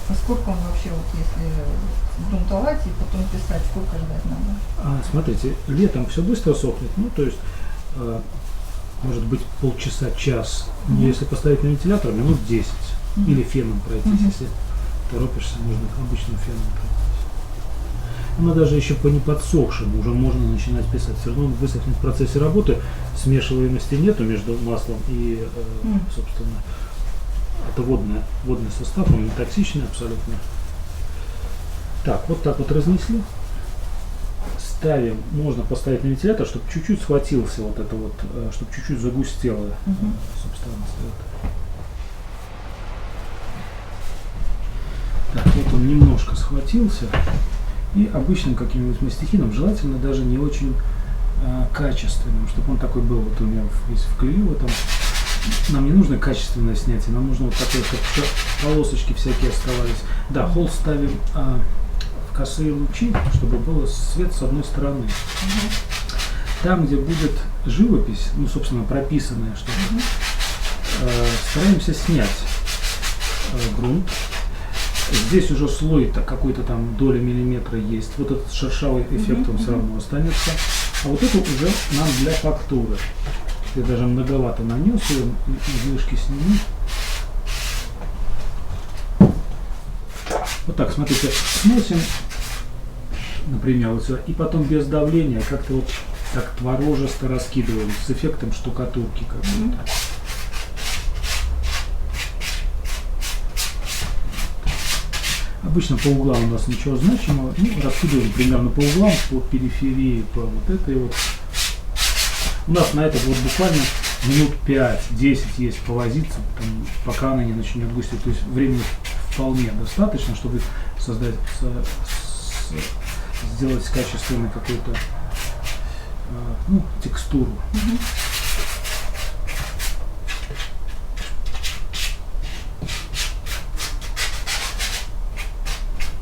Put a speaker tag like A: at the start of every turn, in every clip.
A: А сколько он вообще, вот если грунтовать и потом писать, сколько ждать надо?
B: Смотрите, летом все быстро сохнет, ну то есть может быть полчаса, час. Но если поставить на вентилятор, минут 10. Или феном пройтись, если торопишься, можно обычным феном пройтись. Но даже еще по неподсохшему уже можно начинать писать. Все равно он высохнет в процессе работы, смешиваемости нету между маслом и, собственно, это водный состав, он не токсичный абсолютно. Так, вот так вот разнесли. Ставим, можно поставить на вентилятор, чтобы чуть-чуть схватился вот это вот, чтобы чуть-чуть загустела субстанция. Так, вот он немножко схватился. И обычным каким-нибудь мастихином, желательно даже не очень качественным, чтобы он такой был, вот у меня весь в клею, там. Нам не нужно качественное снятие, нам нужно вот такое, чтобы полосочки всякие оставались. Да, холст ставим в косые лучи, чтобы был свет с одной стороны. Там, где будет живопись, ну, собственно, прописанная что-то, стараемся снять грунт. Здесь уже слой какой-то там доля миллиметра есть. Вот этот шершавый эффект он все равно останется. А вот это уже нам для фактуры. Я даже многовато нанес ее, излишки сниму. Вот так, смотрите, сносим, например, вот сюда, и потом без давления как-то вот так творожисто раскидываем с эффектом штукатурки какой-то. Обычно по углам у нас ничего значимого, ну, раскидываем примерно по углам, по периферии, по вот этой вот. У нас на это вот буквально минут 5-10 есть повозиться, пока она не начнет густеть. То есть времени вполне достаточно, чтобы создать, сделать качественную какую-то текстуру.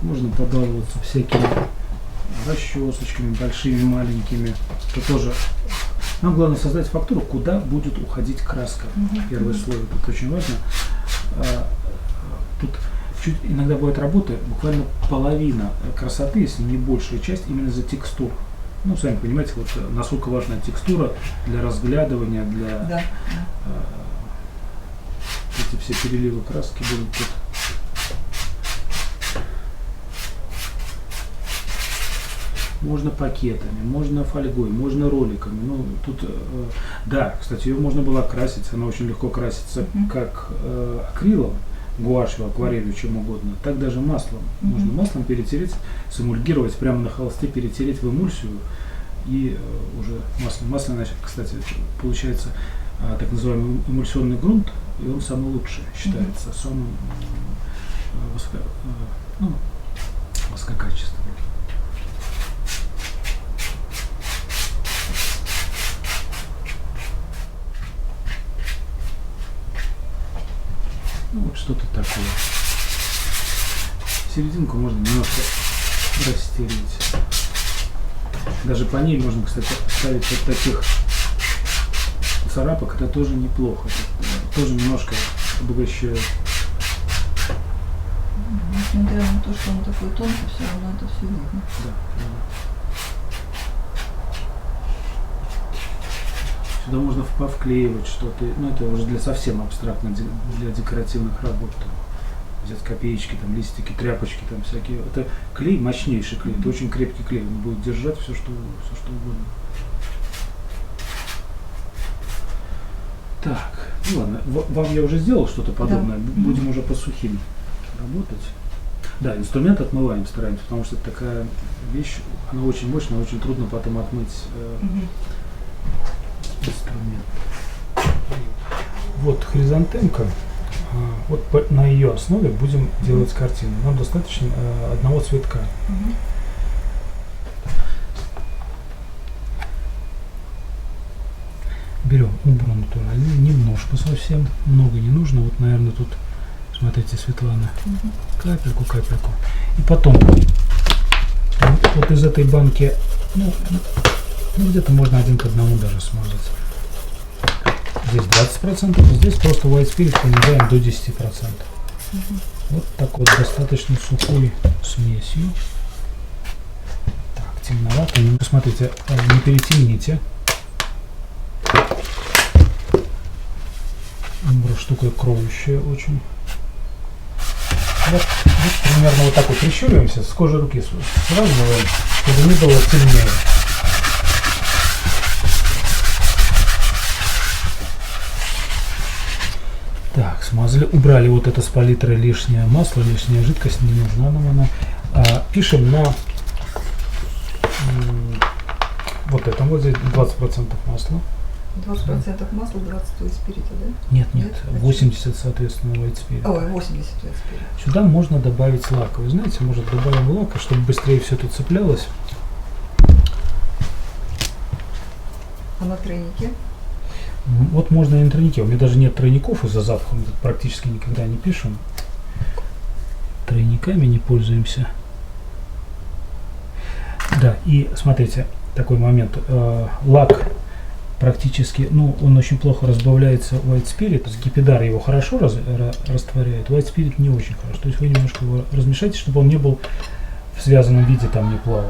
B: Можно побаловаться всякими расчесочками, большими, маленькими. Это тоже. Нам главное создать фактуру, куда будет уходить краска. Первый слой, это очень важно. Тут иногда бывает работа, буквально половина красоты, если не большая часть, именно за текстуру. Ну, сами понимаете, вот насколько важна текстура для разглядывания, для эти все переливы краски будут тут. Можно пакетами, можно фольгой, можно роликами. Ну, тут, да, кстати, ее можно было красить, она очень легко красится как акрилом, гуашью, акварелью, чем угодно, так даже маслом. Можно маслом перетереть, сэмульгировать, прямо на холсте перетереть в эмульсию и уже масляная, кстати, получается так называемый эмульсионный грунт, и он самый лучший считается, самым высококачественным. Ну, вот что-то такое. Серединку можно немножко растереть. Даже по ней можно, кстати, ставить вот таких царапок, это тоже неплохо. Это тоже немножко обогащает.
A: Несмотря на то, что он такой тонкий, все равно это все видно.
B: Да. Сюда можно повклеивать что-то, ну это уже для совсем абстрактно, для декоративных работ. Там, взять копеечки, там, листики, тряпочки, там всякие. Это клей, мощнейший клей, это очень крепкий клей, он будет держать все что угодно. Так, ну ладно, вам я уже сделал что-то подобное, будем уже по сухим работать. Да, инструмент отмываем, стараемся, потому что это такая вещь, она очень мощная, очень трудно потом отмыть инструмент. Вот хризантемка, вот на ее основе будем делать картину. Нам достаточно одного цветка. Берем умбру натуральную, немножко совсем, много не нужно. Вот, наверное, тут, смотрите, Светлана, капельку. И потом, вот из этой банки, ну где-то можно 1 к 1 даже смазать. Здесь 20%, здесь просто white spirit понижаем до 10%. Вот так вот достаточно сухой смесью. Так, темновато. Посмотрите, не перетемните. Штука кроющая очень. Вот примерно вот так вот прищуриваемся, с кожи руки сравниваем, чтобы не было темнее. Так, смазали, убрали вот это с палитры лишнее масло, лишняя жидкость, не нужна нам она. Пишем на вот этом вот здесь 20% масла.
A: 20% масла, 20 white spirit, да?
B: Нет, 80 соответственно white spirit.
A: Ой, 80 white spirit.
B: Сюда можно добавить лак. Вы знаете, может добавим лака, чтобы быстрее все тут цеплялось.
A: А на тройнике?
B: Вот можно и на тройнике. У меня даже нет тройников из-за запаха, мы тут практически никогда не пишем. Тройниками не пользуемся. Да, и смотрите, такой момент. Лак практически, ну, он очень плохо разбавляется white spirit. Скипидар его хорошо растворяет, white spirit не очень хорошо. То есть вы немножко его размешайте, чтобы он не был в связанном виде, там не плавал.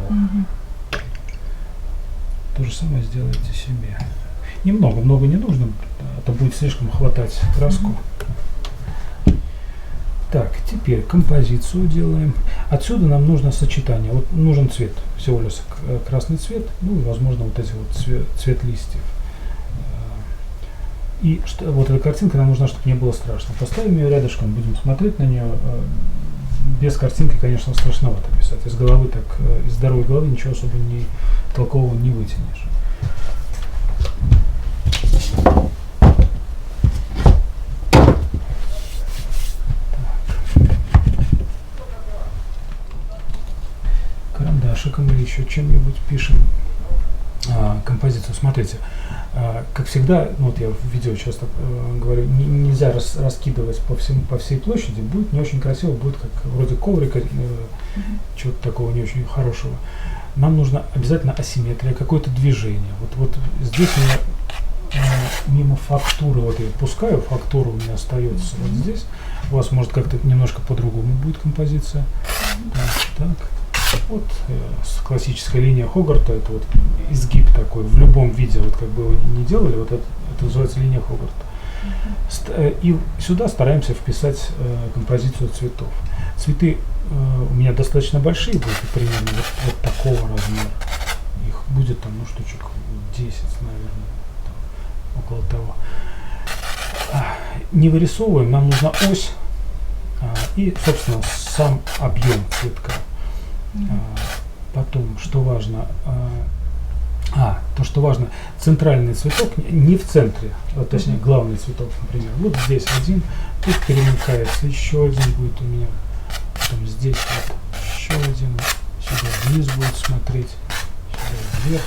B: То же самое сделайте себе. Немного, много не нужно, а то будет слишком хватать краску. Так, теперь композицию делаем. Отсюда нам нужно сочетание. Вот нужен цвет, всего лишь красный цвет, ну и возможно вот эти вот цвет листьев. И вот эта картинка нам нужна, чтобы не было страшно. Поставим ее рядышком, будем смотреть на нее. Без картинки, конечно, страшновато писать. Из головы так, из здоровой головы ничего особо толкового не вытянешь. Карандашиком или еще чем-нибудь пишем композицию. Смотрите, как всегда, ну вот я в видео часто говорю, нельзя раскидывать по всей площади, будет не очень красиво, будет как вроде коврика, чего-то такого не очень хорошего. Нам нужно обязательно асимметрия, какое-то движение. Вот здесь у меня мимо фактуры, вот я пускаю, фактура у меня остается вот здесь. У вас может как-то немножко по-другому будет композиция. Так. Вот классическая линия Хогарта, это вот изгиб такой в любом виде, вот как бы вы не делали, вот это называется линия Хогарта. И сюда стараемся вписать композицию цветов. Цветы у меня достаточно большие будут, примерно вот такого размера. Их будет там, ну, штучек 10, наверное, там, около того. Не вырисовываем, нам нужна ось и, собственно, сам объем цветка. Потом, что важно, что важно, центральный цветок не в центре, точнее главный цветок, например, вот здесь один, тут перемыкается, еще один будет у меня, потом здесь вот еще один, сюда вниз будет смотреть, сюда вверх,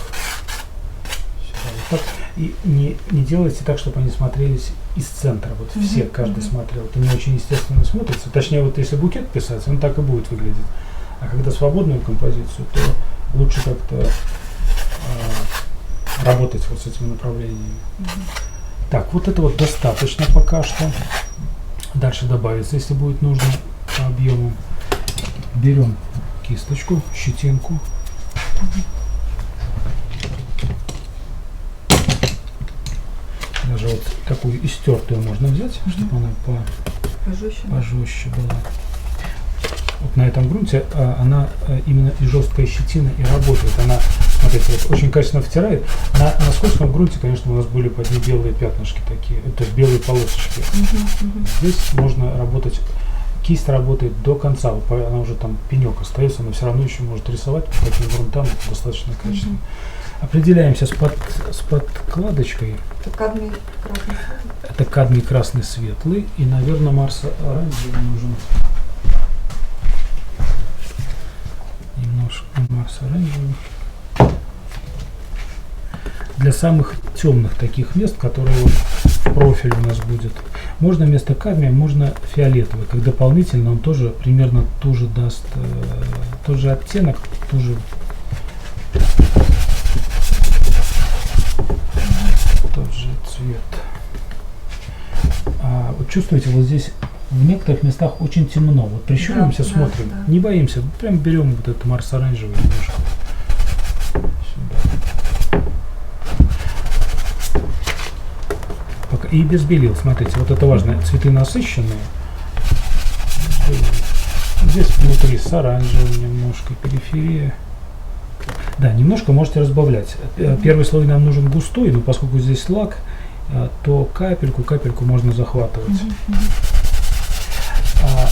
B: сюда вот так. И не делайте так, чтобы они смотрелись из центра, вот все, каждый смотрел, это не очень естественно смотрится, точнее вот если букет писать, он так и будет выглядеть. А когда свободную композицию, то лучше как-то работать вот с этими направлениями. Так, вот это вот достаточно пока что. Дальше добавится, если будет нужно по объему. Берем кисточку, щетинку. Даже вот такую истертую можно взять, чтобы она пожестче была. Вот на этом грунте она именно и жесткая щетина и работает. Она, смотрите, вот очень качественно втирает. На скользком грунте, конечно, у нас были под ней белые пятнышки такие, то есть белые полосочки. Здесь можно работать, кисть работает до конца. Вот она уже там пенек остается, но все равно еще может рисовать по таким грунтам достаточно качественно. Определяемся с подкладочкой. Это кадмий красный светлый и, наверное, Марс оранжевый нужен. Немножко Марс оранжевый. Для самых темных таких мест, которые вот в профиле у нас будет, можно вместо кадмия, можно фиолетовый, как дополнительно он тоже примерно тоже даст тот же оттенок, тоже тот же цвет. Вот чувствуете, вот здесь в некоторых местах очень темно. Вот прищуримся,
A: Да,
B: смотрим,
A: да.
B: не боимся, прям берем вот этот Марс оранжевый немножко. Сюда. Пока. И без белил, смотрите, вот это важно, цветы насыщенные. Здесь внутри с оранжевым немножко, периферия. Да, немножко можете разбавлять. Первый слой нам нужен густой, но поскольку здесь лак, то капельку можно захватывать.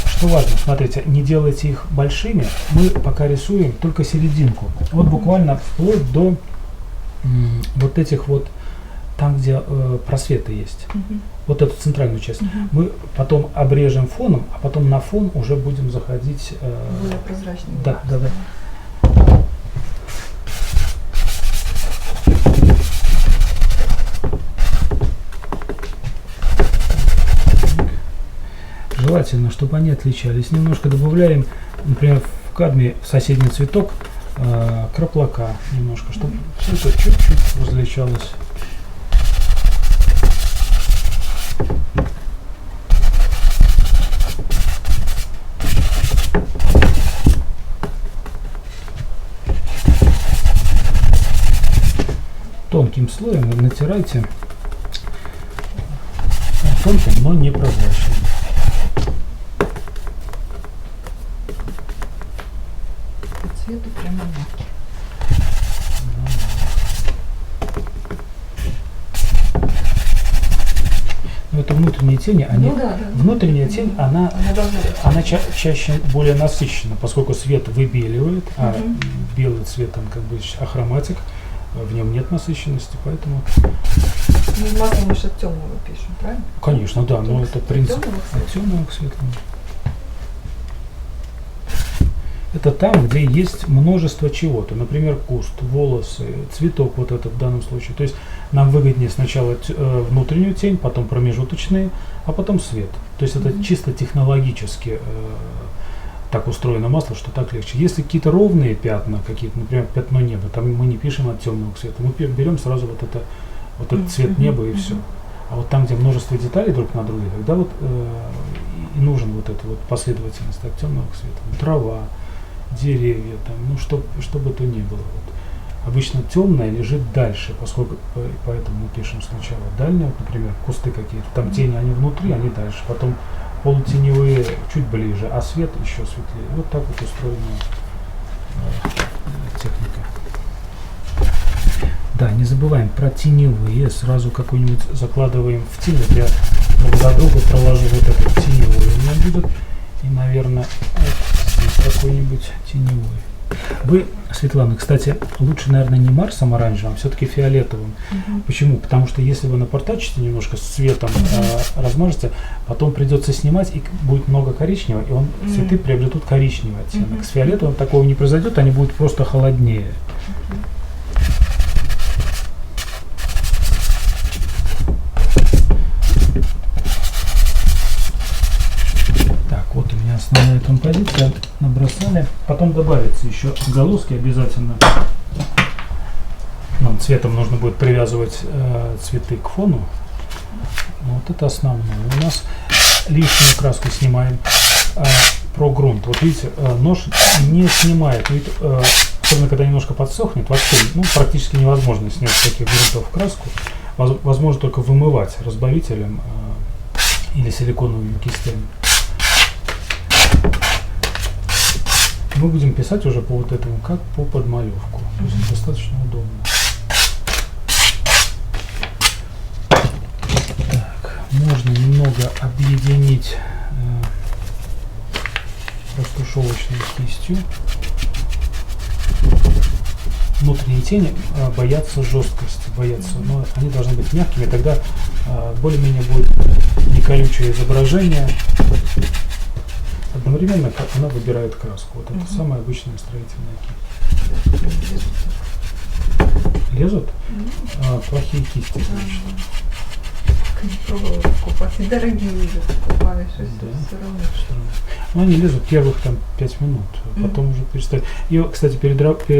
B: Что важно, смотрите, не делайте их большими, мы пока рисуем только серединку. Вот буквально вплоть до вот этих вот, там где просветы есть. Вот эту центральную часть. Мы потом обрежем фоном, а потом на фон уже будем заходить.
A: Более прозрачный.
B: Да. Желательно, чтобы они отличались. Немножко добавляем, например, в кадме в соседний цветок краплака немножко, чтобы все это чуть-чуть различалось. Тонким слоем натирайте, тонким, но не прозрачным.
A: По цвету прямо мягкий.
B: Но это внутренние тени, они,
A: да.
B: внутренняя тень, она
A: должна
B: чаще более насыщена, поскольку свет выбеливает, а белый цвет, он как бы ахроматик, в нем нет насыщенности, поэтому...
A: Мы с маслом лишь от темного пишем, правильно?
B: Конечно, да, но это принцип
A: от
B: темного к светлому. Это там, где есть множество чего-то, например, куст, волосы, цветок вот этот в данном случае. То есть нам выгоднее сначала внутреннюю тень, потом промежуточные, а потом свет. То есть это чисто технологически так устроено масло, что так легче. Если какие-то ровные пятна, какие-то, например, пятно неба, там мы не пишем от темного к свету, мы берем сразу вот этот цвет неба и все. А вот там, где множество деталей друг на друге, тогда вот и нужен вот эта вот последовательность от темного к свету. Трава, деревья, там, ну что бы то ни было. Вот. Обычно темное лежит дальше, поскольку поэтому мы пишем сначала дальнее, вот, например, кусты какие-то, там тени, они внутри, они дальше, потом полутеневые чуть ближе, а свет еще светлее. Вот так вот устроена техника. Да, не забываем про теневые, сразу какую-нибудь закладываем в тень. Вот я друг за друга проложу вот этот теневой у меня будет. И, наверное, вот здесь какой-нибудь теневой. Вы, Светлана, кстати, лучше, наверное, не Марсом оранжевым, а все-таки фиолетовым. Почему? Потому что если вы напортачите немножко с цветом, размажете, потом придется снимать, и будет много коричневого, и цветы приобретут коричневый оттенок. С фиолетовым такого не произойдет, они будут просто холоднее. Основная композиция набросали, потом добавится еще отголоски обязательно. Нам цветом нужно будет привязывать цветы к фону. Вот это основное. У нас лишнюю краску снимаем. Про грунт. Вот видите, нож не снимает. Ведь, особенно когда немножко подсохнет, вообще практически невозможно снять с таких грунтов краску. Возможно только вымывать разбавителем или силиконовыми кистями. Мы будем писать уже по вот этому, как по подмалевку. То есть достаточно удобно. Так, можно немного объединить растушевочной кистью. Внутренние тени боятся жесткости, но они должны быть мягкими, тогда более-менее будет неколючее изображение. Одновременно она выбирает краску. Вот это самая обычная строительная кисть. Лезут? Плохие кисти, конечно.
A: Не пробовала покупать. И дорогие уже покупали, что все равно.
B: Но они лезут первых там 5 минут, потом уже перестают. И, кстати, перед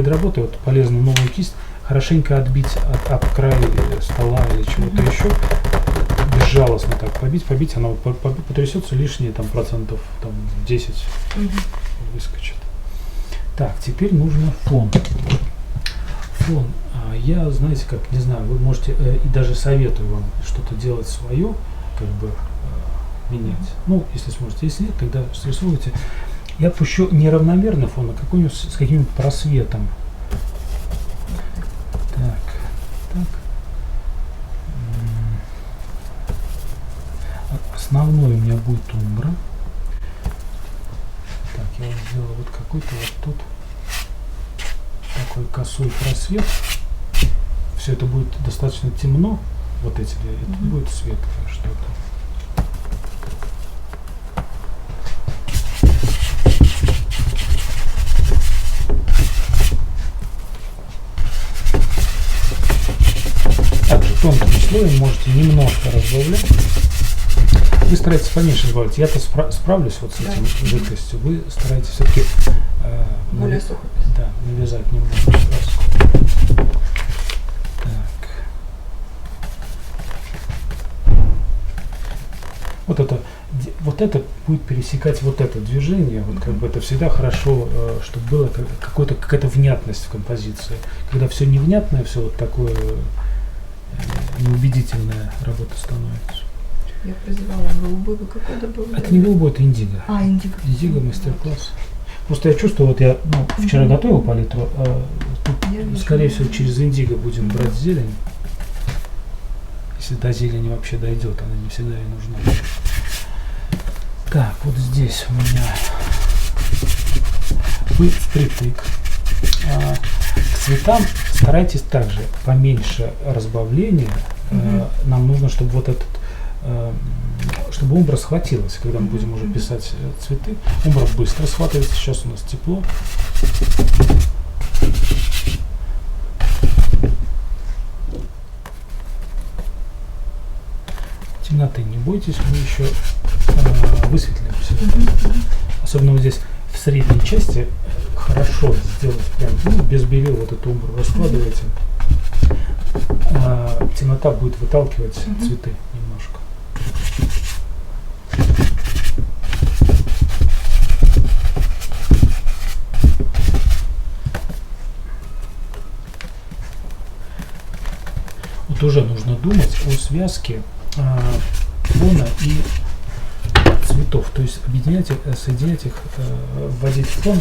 B: работой вот полезно новую кисть хорошенько отбить об край стола или чего-то еще. безжалостно так побить, она вот потрясется лишние там процентов там 10 выскочит. Так, теперь нужно фон. Фон. Я, знаете, как, не знаю, вы можете, и даже советую вам что-то делать свое, как бы менять. Ну, если сможете. Если нет, тогда срисуйте. Я пущу неравномерный фон, а какой-нибудь с каким-нибудь просветом. Так. Основной у меня будет умбра. Так, я сделал вот какой-то вот тут такой косой просвет. Все это будет достаточно темно, вот эти две, это будет светлое что-то. Также тонким слоем можете немножко разбавлять. Вы стараетесь поменьше разбавлять. Я-то справлюсь вот с этим жидкостью. Вы стараетесь все-таки
A: более сухо.
B: Да, навязать немножко краску. Так. Вот это будет пересекать вот это движение. Вот как бы это всегда хорошо, чтобы была какая-то внятность в композиции. Когда все невнятное, все вот такое неубедительная работа становится.
A: Я прозевала голубой, вы какой добавили?
B: Это не голубой, это индиго.
A: Индиго.
B: Индиго, мастер-класс. Просто я чувствую, вот я вчера готовил палитру, тут, скорее всего, через индиго будем брать зелень. Если до зелени вообще дойдет, она не всегда ей нужна. Так, вот здесь у меня вы впритык. К цветам старайтесь также поменьше разбавления. Нам нужно, чтобы вот этот, чтобы умбра схватилась, когда мы будем уже писать цветы. Умбра быстро схватывается, сейчас у нас тепло. Темноты не бойтесь, мы еще высветлим все. Особенно вот здесь в средней части хорошо сделать прям без белил вот эту умбру раскладываете. Темнота будет выталкивать цветы немножко. Вот уже нужно думать о связке фона и цветов, то есть объединять их, соединять их, вводить в фон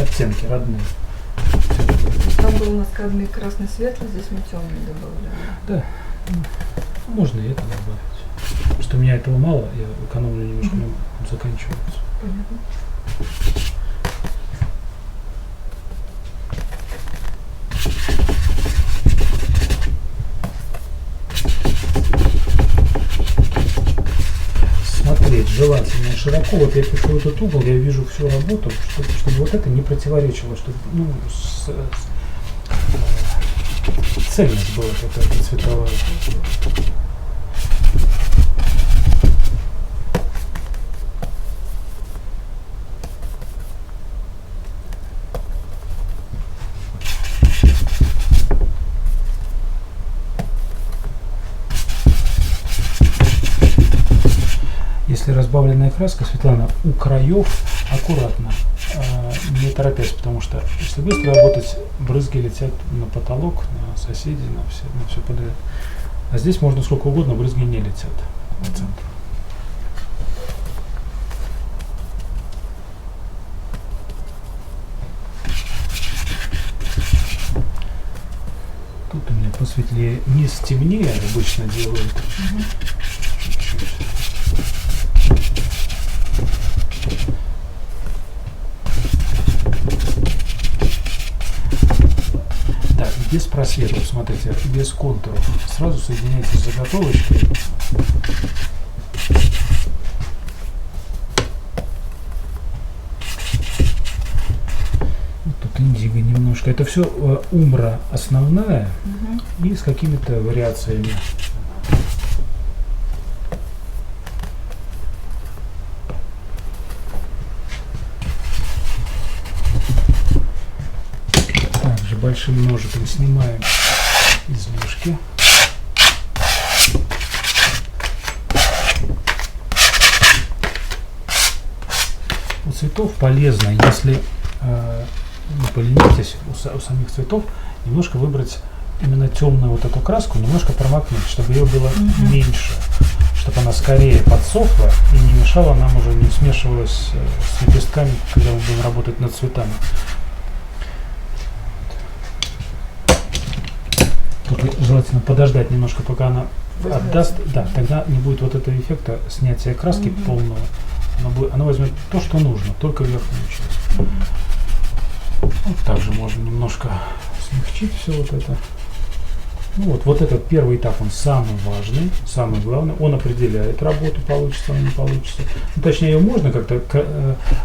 B: оттенки родные.
A: Там был у нас кадмий красный светлый, здесь мы темный добавляем.
B: Да, можно и это добавить. Потому что у меня этого мало, я экономлю немножко, но заканчивается.
A: Понятно.
B: Смотреть желательно широко. Вот я пишу этот угол, я вижу всю работу, чтобы вот это не противоречило, чтобы цельность была какая-то цветовая. Если разбавленная краска, Светлана, у краев аккуратно, не торопясь, потому что если быстро работать, брызги летят на потолок, на соседей, на все подряд. А здесь можно сколько угодно, брызги не летят в центр. Тут у меня посветлее, низ темнее обычно делают. Так, без просветов, смотрите, без контуров. Сразу соединяйте с заготовочкой. Вот тут индиго немножко. Это все умбра основная и с какими-то вариациями. Большим ножиком снимаем излишки. у цветов полезно, если не поленитесь у самих цветов, немножко выбрать именно темную вот эту краску, немножко промокнуть, чтобы ее было меньше, чтобы она скорее подсохла и не мешала нам уже, не смешивалась с лепестками, когда мы будем работать над цветами. Только желательно подождать немножко, пока она отдаст, да, тогда не будет вот этого эффекта снятия краски полного. Она возьмет то, что нужно, только верхнюю часть. Вот также можно немножко смягчить все вот это. Ну вот этот первый этап, он самый важный, самый главный. Он определяет работу, получится она, не получится. Ну, точнее, ее можно как-то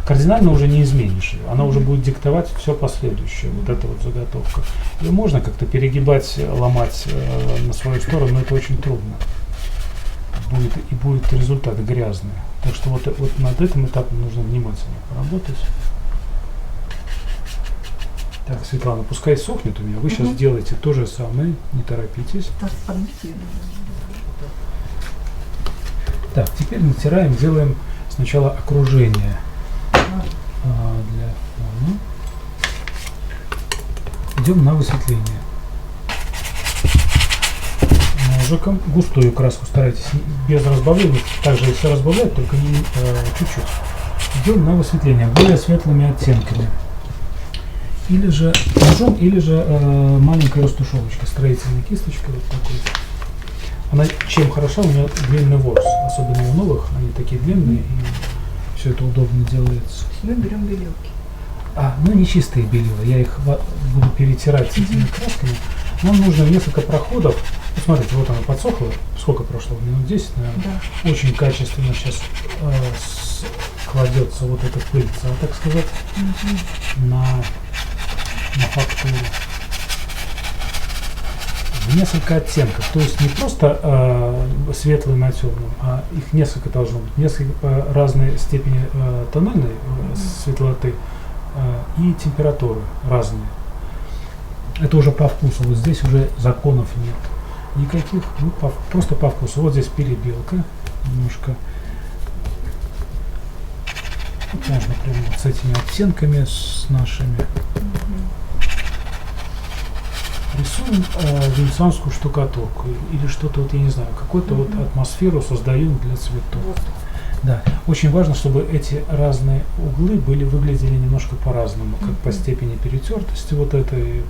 B: кардинально уже не изменишь ее. Она уже будет диктовать все последующее, вот эта вот заготовка. Ее можно как-то перегибать, ломать на свою сторону, но это очень трудно. Будет результат грязный. Так что вот над этим этапом нужно внимательно поработать. Так, Светлана, пускай сохнет у меня. Вы сейчас делаете то же самое, не торопитесь. Так, теперь натираем, делаем сначала окружение для фона. Идем на высветление. Ножиком густую краску старайтесь без разбавления. Также если разбавлять, только не чуть-чуть. Идем на высветление более светлыми оттенками. Или же ножом, или же маленькой растушевочкой, строительной кисточкой вот такой. Она чем хороша, у нее длинный ворс, особенно у новых, они такие длинные, и все это удобно делается.
A: Мы берем белилки.
B: Ну не чистые белила, я их буду перетирать с этими красками. Нам нужно несколько проходов. Посмотрите, вот она подсохла, сколько прошло, минут 10, наверное. Да. Очень качественно сейчас кладется вот эта пыльца, так сказать, на фактуру. В несколько оттенков, то есть не просто светлый на темном, а их несколько должно быть, несколько разные степени тональной светлоты и температуры разные. Это уже по вкусу, вот здесь уже законов нет никаких, просто по вкусу. Вот здесь перебелка немножко. Вот можно прямо вот с этими оттенками, с нашими. Рисуем венецианскую штукатурку или что-то, вот я не знаю, какую-то вот атмосферу создаем для цветов. Да, очень важно, чтобы эти разные углы выглядели немножко по-разному, как по степени перетертости вот этой,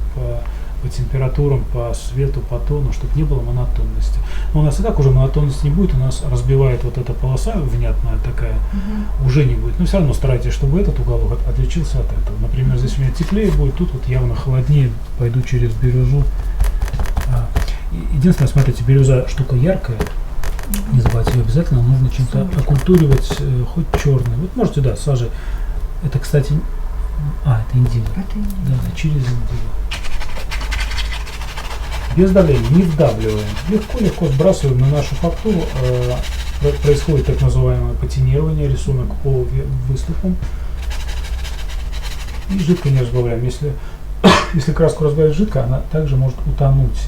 B: по температурам, по свету, по тону, чтобы не было монотонности. Но у нас и так уже монотонности не будет, у нас разбивает вот эта полоса внятная такая, уже не будет. Но все равно старайтесь, чтобы этот уголок отличился от этого. Например, здесь у меня теплее будет, тут вот явно холоднее, пойду через бирюзу. Единственное, смотрите, бирюза штука яркая, не забывайте, ее обязательно нужно чем-то окультуривать, хоть черный. Вот можете, да, сажей. Это, кстати, это индиго. Да, через индиго. Без давления, не вдавливаем. Легко сбрасываем на нашу фактуру. Происходит так называемое патинирование, рисунок по выступам. И жидко не разбавляем. Если краску разбавить жидко, она также может утонуть.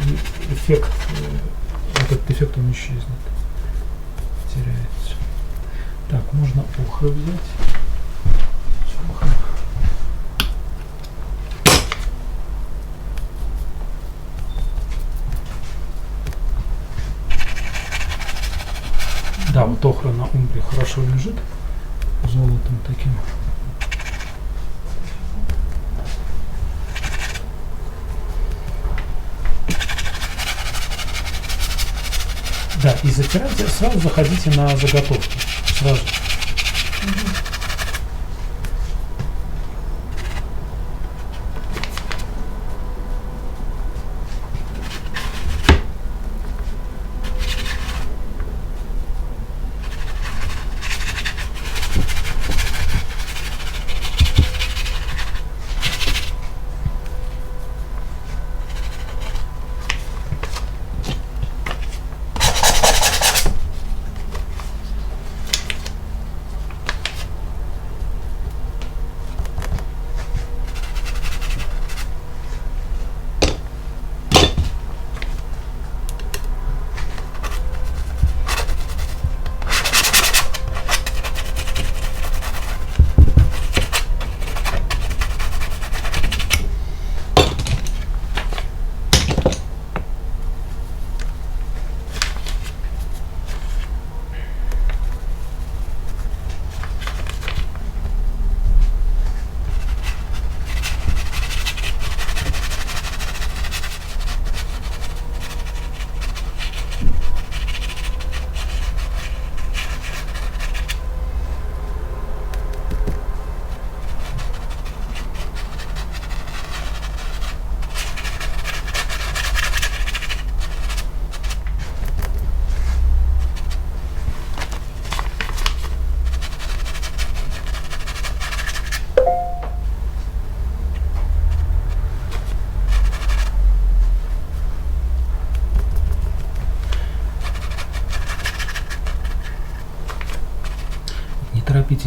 B: И этот эффект он исчезнет. Теряется. Так, можно охры взять. Да, вот охра на умбре хорошо лежит, золотом таким. Да, и затирайте, сразу заходите на заготовки. Сразу.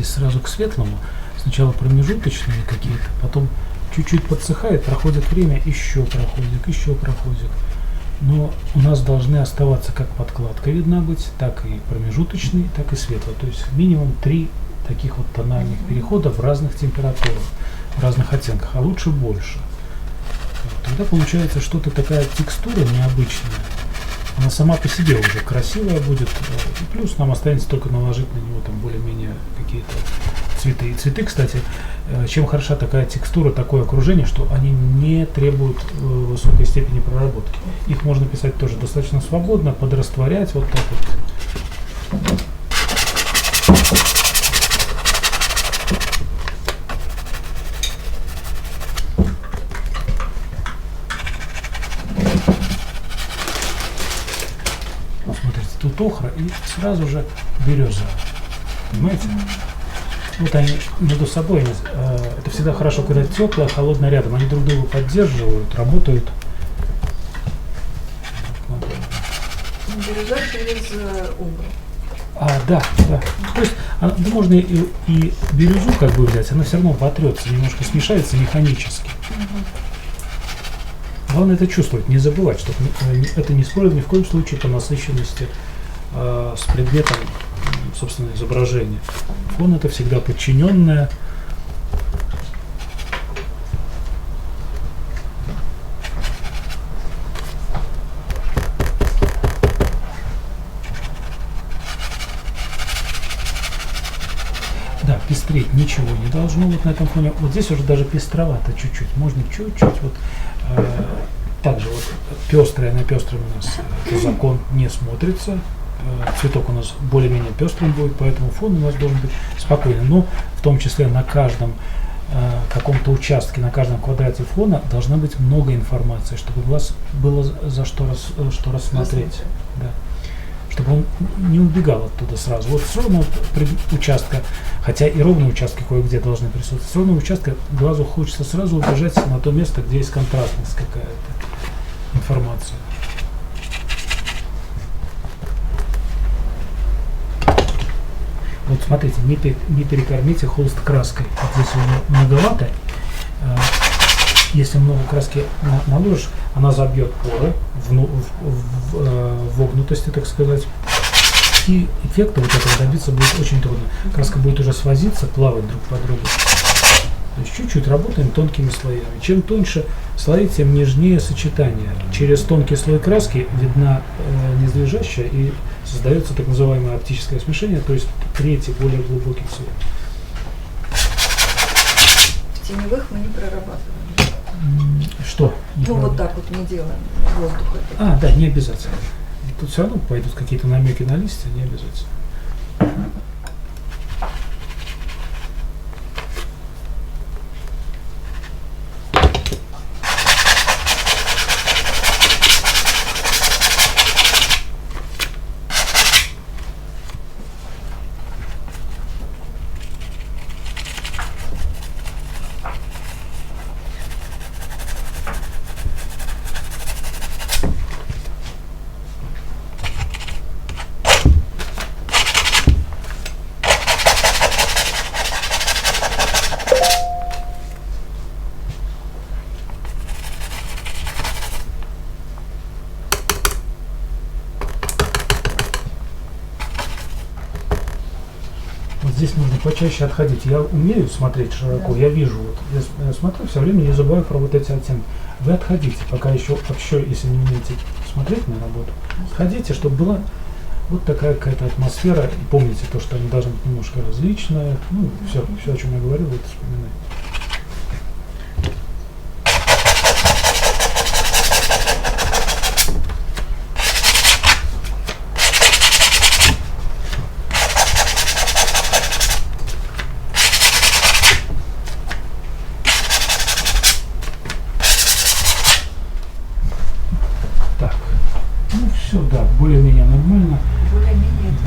B: здесь сразу к светлому. Сначала промежуточные какие-то, потом чуть-чуть подсыхает, проходит время, еще проходит. Но у нас должны оставаться как подкладка видна быть, так и промежуточный, так и светлый. То есть минимум 3 таких вот тональных перехода в разных температурах, в разных оттенках, а лучше больше. Тогда получается что-то такая текстура необычная. Она сама по себе уже красивая будет. И плюс нам останется только наложить на него там более-менее какие-то цветы. И цветы, кстати, чем хороша такая текстура, такое окружение, что они не требуют высокой степени проработки. Их можно писать тоже достаточно свободно, подрастворять вот так вот. Смотрите, тут охра и сразу же береза. Понимаете? Вот они между собой, это всегда хорошо, когда теплое, холодное рядом. Они друг друга поддерживают, работают.
A: Бирюза через угол.
B: Да. То есть да, можно и бирюзу как бы взять, она все равно потрется, немножко смешается механически. Главное это чувствовать, не забывать, что это не спорит ни в коем случае по насыщенности с предметом, собственно, изображения. Фон это всегда подчиненное. Да, пестреть ничего не должно вот на этом фоне. Вот здесь уже даже пестровато чуть-чуть. Можно чуть-чуть вот. Также вот пестрое на пестром у нас закон не смотрится. Цветок у нас более-менее пестрым будет, поэтому фон у нас должен быть спокойный. Но в том числе на каждом каком-то участке, на каждом квадрате фона должна быть много информации, чтобы у вас было за что рассмотреть. Да. Чтобы он не убегал оттуда сразу. Вот с ровного участка, хотя и ровные участки кое-где должны присутствовать, с ровного участка глазу хочется сразу убежать на то место, где есть контрастность какая-то, информация. Вот смотрите, не перекормите холст краской. Вот здесь у него многовато. Если много краски наложишь, она забьет поры в вогнутости, так сказать. И эффекта вот этого добиться будет очень трудно. Краска будет уже свозиться, плавать друг по другу. То есть чуть-чуть работаем тонкими слоями. Чем тоньше слои, тем нежнее сочетание. Через тонкий слой краски видна низлежащая и создается так называемое оптическое смешение, то есть третий, более глубокий цвет.
A: В теневых мы не прорабатываем.
B: Что?
A: Ну вот так вот не делаем воздуха.
B: Да, не обязательно. Тут все равно пойдут какие-то намеки на листья, не обязательно. Здесь нужно почаще отходить. Я умею смотреть широко, я вижу, вот, я смотрю, все время не забываю про вот эти оттенки. Вы отходите, пока еще вообще, если не умеете смотреть на работу, отходите, чтобы была вот такая какая-то атмосфера. И помните то, что они должны быть немножко различные. Ну, все, о чем я говорил, вы это вспоминаете. Да, более-менее нормально.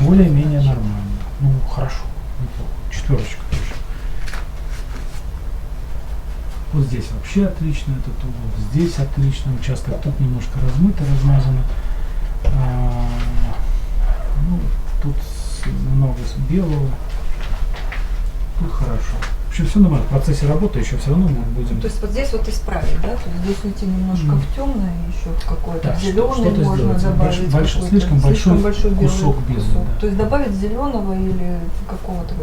B: Более-менее нормально. Ну, хорошо. Неплохо. 4 тоже. Вот здесь вообще отлично этот угол. Здесь отличный участок. Тут немножко размыто, размазано. Ну, тут много белого. тут хорошо. В общем, все нормально. В процессе работы еще все равно мы будем...
A: То есть вот здесь вот исправить, да? То есть здесь уйти немножко в темное, еще в какой-то
B: Да,
A: зеленый можно
B: сделать.
A: добавить.
B: Слишком большой
A: кусок
B: белый. Да.
A: То есть добавить зеленого или какого-то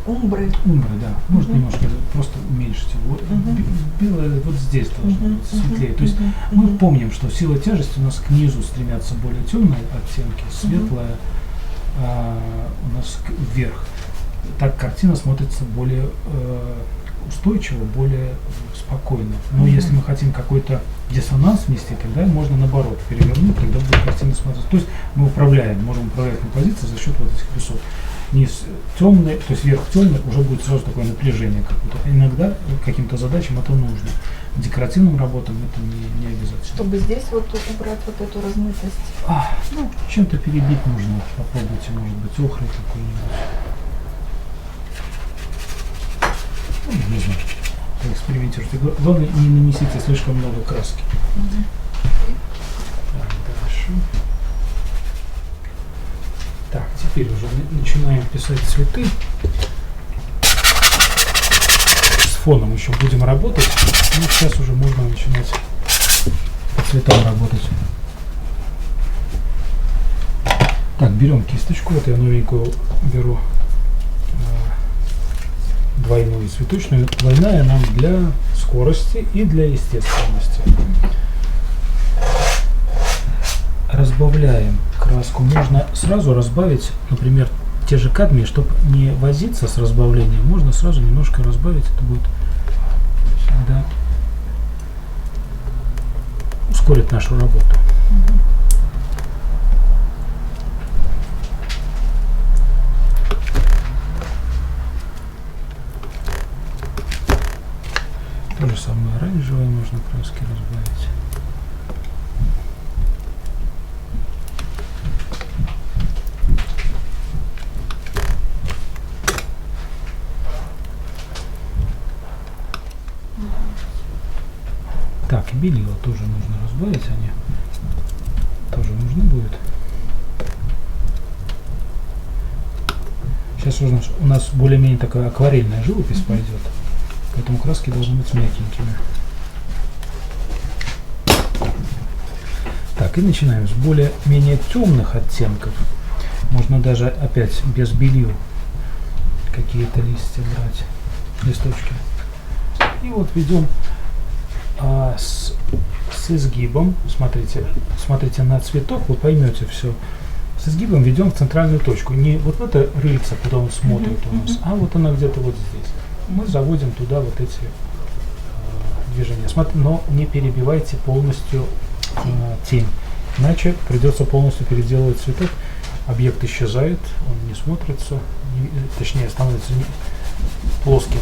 A: умбры.
B: Умбры, да. Может немножко просто уменьшить его. Белое вот здесь должно быть светлее. То есть мы помним, что сила тяжести у нас к низу стремятся более темные оттенки, светлая у нас вверх. Так картина смотрится более устойчиво, более спокойно. Но если мы хотим какой-то диссонанс внести, тогда можно наоборот перевернуть, тогда будет картина смотреться. То есть мы можем управлять композицией за счет вот этих весов. Низ темный, то есть верх темный, уже будет сразу такое напряжение какое-то. Иногда каким-то задачам это нужно. Декоративным работам это не обязательно.
A: Чтобы здесь вот убрать вот эту размытость.
B: Чем-то перебить нужно. Попробуйте, может быть, охрой какой-нибудь. Не знаю, экспериментируйте. Главное, не нанесите слишком много краски. Так, дальше. Так, теперь уже начинаем писать цветы. С фоном еще будем работать. Но сейчас уже можно начинать по цветам работать. Так, берем кисточку. Вот я новенькую беру. Двойную цветочную. Двойная нам для скорости и для естественности. Разбавляем краску. Можно сразу разбавить, например, те же кадмии, чтобы не возиться с разбавлением. Можно сразу немножко разбавить. Это будет всегда ускорит нашу работу. То же самое оранжевое можно краски разбавить. Так, и белила тоже нужно разбавить, они тоже нужны будут. Сейчас у нас более-менее такая акварельная живопись пойдет. Поэтому краски должны быть мягенькими. Так, и начинаем с более-менее темных оттенков. Можно даже опять без белил какие-то листья брать, листочки. И вот ведем с изгибом. Смотрите на цветок, вы поймете все. С изгибом ведем в центральную точку. Не вот в это рыльце, куда он смотрит у нас, а вот она где-то вот здесь. Мы заводим туда вот эти движения. Но не перебивайте полностью тень, иначе придется полностью переделывать цветок. Объект исчезает, он не смотрится, точнее становится плоским.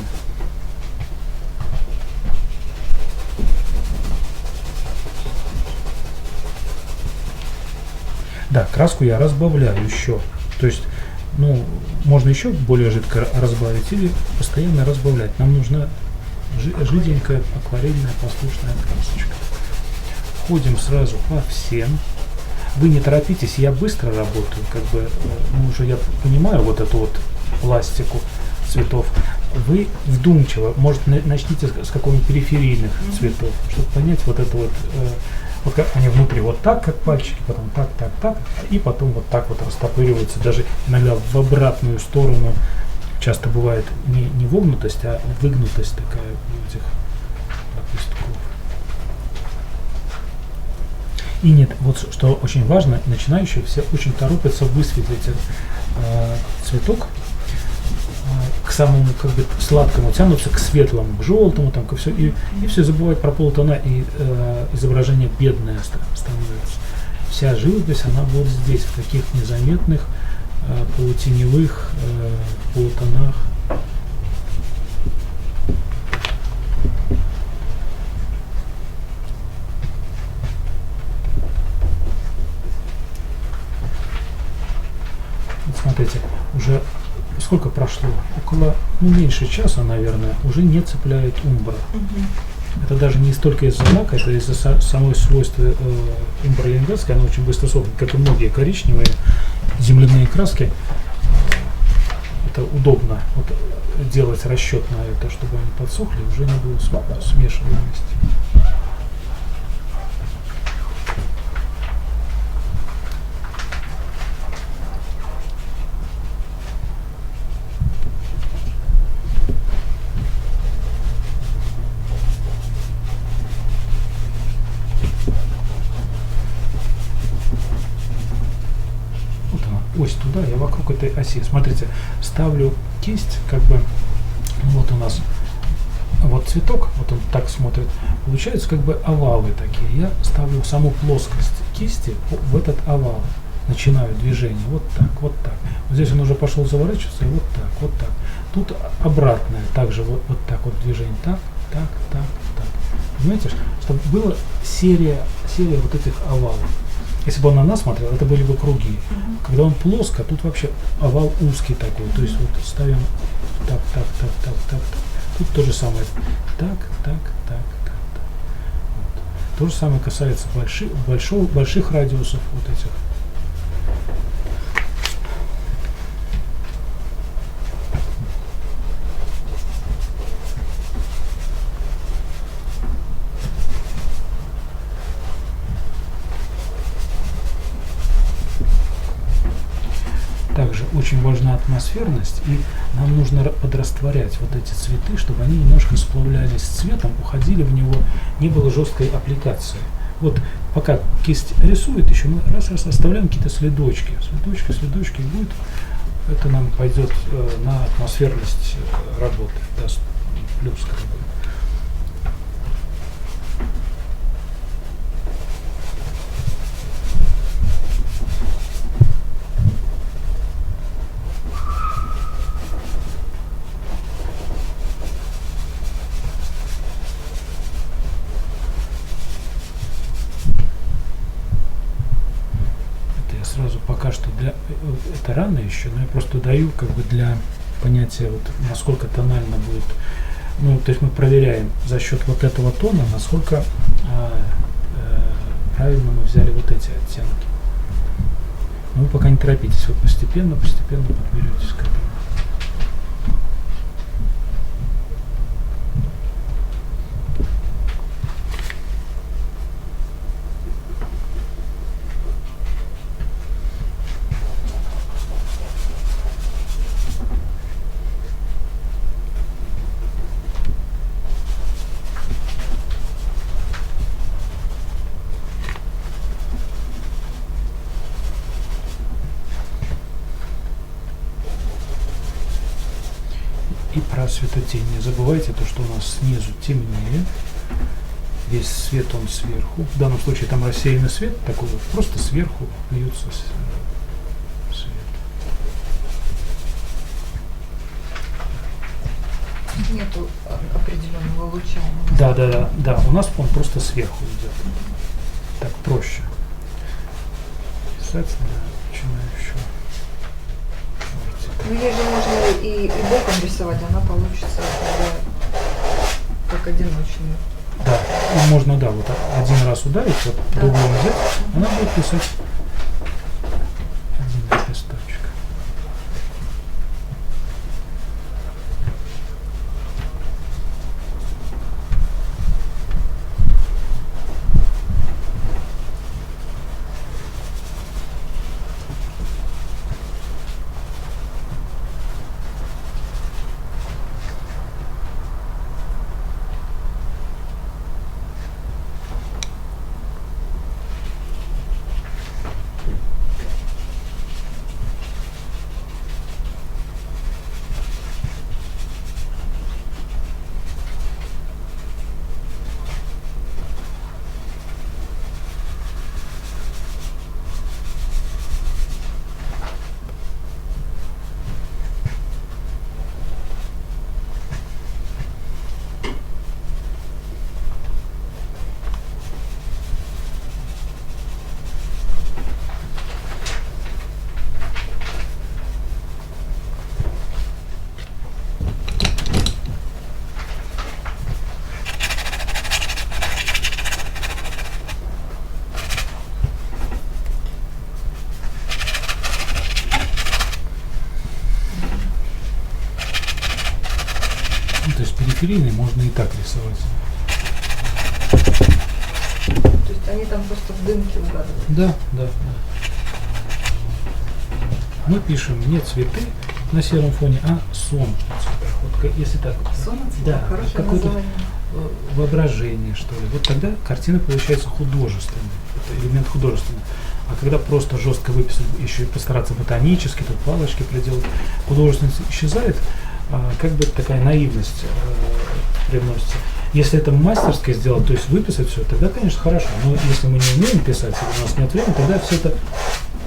B: Да, краску я разбавляю еще. То есть, можно еще более жидко разбавить или постоянно разбавлять. Нам нужна жиденькая, акварельная, послушная красочка. Ходим сразу по всем. Вы не торопитесь, я быстро работаю, уже я понимаю вот эту вот пластику цветов. Вы вдумчиво, может, начните с какого-нибудь периферийных цветов, чтобы понять вот это вот. Вот как они внутри вот так, как пальчики, потом так, и потом вот так вот растопыриваются, даже иногда в обратную сторону. Часто бывает не вогнутость, а выгнутость такая у этих лепестков. И нет, вот что очень важно, начинающие все очень торопятся высветлить цветок к самому сладкому, тянутся к светлому, к желтому, ко все, и все забывают про полутона, и изображение бедное становится. Вся живопись, она вот здесь, в таких незаметных полутеневых полутонах. Вот смотрите, уже сколько прошло? Около, меньше часа, наверное, уже не цепляет умбра. Это даже не столько из-за лака, это из-за самой свойства умбра ленинградской, она очень быстро сохнет, как и многие коричневые земляные краски. Это удобно. Вот делать расчет на это, чтобы они подсохли, уже не будут смешиваемости. Ось туда, я вокруг этой оси. Смотрите, ставлю кисть, как бы, вот у нас вот цветок, вот он так смотрит, получаются как бы овалы такие. Я ставлю саму плоскость кисти в этот овал, начинаю движение, вот так, вот так. Вот здесь он уже пошел заворачиваться, и вот так, вот так. Тут обратное, также вот так вот движение, так, так, так, так. Понимаете, чтобы была серия вот этих овалов. Если бы он на нас смотрел, это были бы круги. Когда он плоско, тут вообще овал узкий такой. То есть вот ставим так, так, так, так, так, так. Тут то же самое. Так, так, так, так, так. Вот. То же самое касается больших радиусов вот этих. Также очень важна атмосферность, и нам нужно подрастворять вот эти цветы, чтобы они немножко сплавлялись с цветом, уходили в него, не было жесткой аппликации. Вот пока кисть рисует, еще мы раз оставляем какие-то следочки, и будет, это нам пойдет на атмосферность работы, даст плюс к работе. Сразу пока что это рано еще, но я просто даю как бы для понятия, вот, насколько тонально будет. Ну, то есть мы проверяем за счет вот этого тона, насколько правильно мы взяли вот эти оттенки. Но вы пока не торопитесь, вы постепенно подберетесь к этому. И про светотень. Не забывайте то, что у нас снизу темнее. Весь свет он сверху. В данном случае там рассеянный свет, такой вот, просто сверху льется свет.
A: Нету определенного луча.
B: Да, у нас он просто сверху идет. Так проще. Писать для начинающего.
A: Ну, ей же можно и боком рисовать, она получится как одиночная.
B: Да, и можно, да, вот один раз ударить, вот другую взять, она будет писать один листочек. то есть периферийный можно и так рисовать.
A: То есть они там просто в дымке угадывают?
B: Да, да, да. Мы пишем не цветы на сером фоне, а сон на цветах. Вот если так.
A: Сон на цветах?
B: Да,
A: Хорошее
B: какое-то
A: название.
B: воображение, что ли. Вот тогда картина получается художественной. Это элемент художественный. А когда просто жестко выписать, еще и постараться ботанически, тут палочки приделать, художественность исчезает, как бы такая наивность привносится. Если это мастерски сделать, то есть выписать все, тогда, конечно, хорошо. Но если мы не умеем писать, если у нас нет времени, тогда все это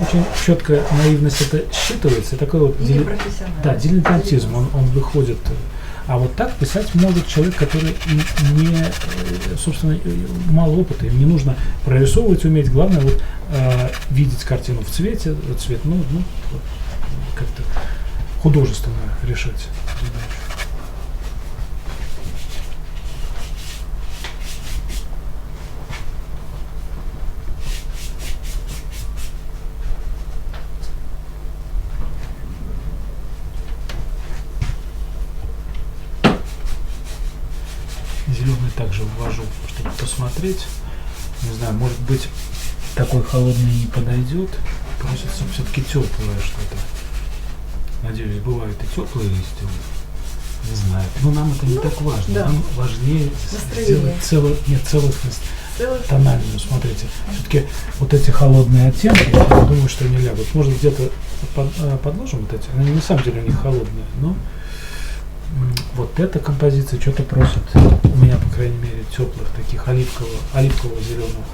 B: очень четко, наивность это считывается. И такой вот да, дилетантизм, он выходит. А вот так писать может человек, который не, собственно, мало опыта, им не нужно прорисовывать уметь, главное вот видеть картину в цвете, цвет, вот, как-то художественно решать задачу. Зеленый также ввожу, чтобы посмотреть. Не знаю, может быть, такой холодный не подойдет. Просится все-таки теплое что-то. Надеюсь, бывают и теплые листья. Не знаю. Но нам это не так важно.
A: Да.
B: Нам важнее сделать целостность тональную. Смотрите, все-таки вот эти холодные оттенки, я думаю, что не лягут. Может, где-то подложим вот эти. Они на самом деле у них холодные, но вот эта композиция что-то просит у меня, по крайней мере, теплых, таких оливкового зеленого.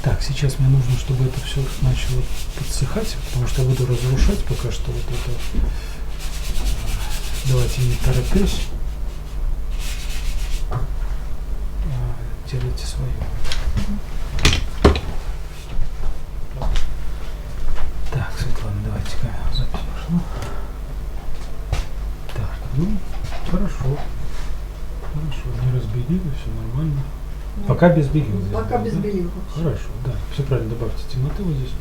B: Так, сейчас мне нужно, чтобы это все начало подсыхать, потому что я буду разрушать пока что вот это. Давайте не торопясь. Делайте свое. Так, Светлана, давайте-ка запишем. Так, хорошо. Хорошо, не разберили, все нормально. Пока без белья.
A: Пока без белья.
B: Хорошо, да. Все правильно, добавьте темноты вот здесь.